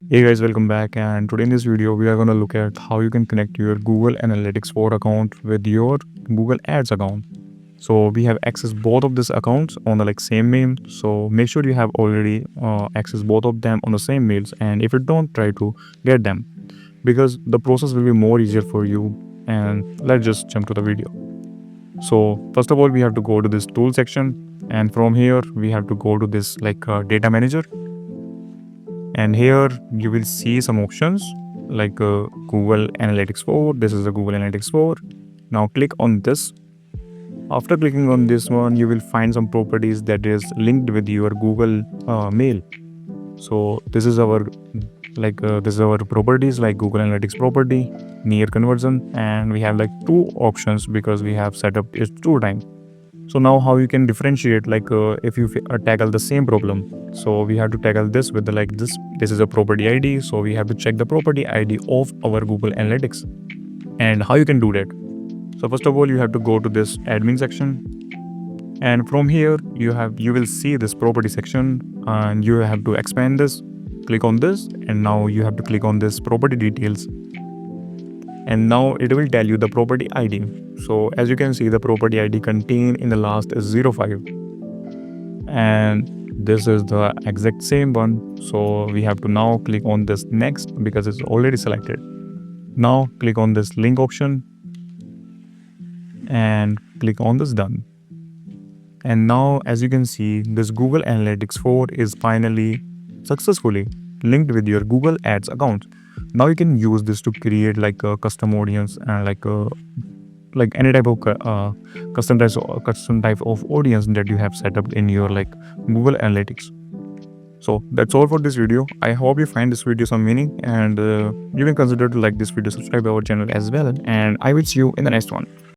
Hey guys, welcome back, and today in this video we are going to look at how you can connect your Google Analytics 4 account with your Google Ads account. So we have access both of these accounts on the same mail. So make sure you have already access both of them on the same mails, and if you don't, try to get them because the process will be more easier for you. And let's just jump to the video. So first of all, we have to go to this tool section, and from here we have to go to this data manager. And here you will see some options like Google Analytics 4. This is the Google Analytics 4. Now click on this. After clicking on this one, you will find some properties that is linked with your Google mail. So this is our properties like Google Analytics property, near conversion, and we have two options because we have set up it 2 times. So now how you can differentiate if you tackle the same problem. So we have to tackle this with this is a property ID. So we have to check the property ID of our Google Analytics. And how you can do that? So first of all, you have to go to this admin section. And from here you will see this property section, and you have to expand this, click on this, and now you have to click on this property details. And now it will tell you the property ID. So as you can see, the property ID contained in the last is 05, and this is the exact same one. So we have to now click on this next because it's already selected. Now click on this link option and click on this done. And now as you can see, this Google Analytics 4 is finally successfully linked with your Google Ads account. Now you can use this to create a custom audience and any type of custom type of audience that you have set up in your Google Analytics. So that's all for this video. I hope you find this video some meaning, and you can consider to like this video, subscribe our channel as well, and I will see you in the next one.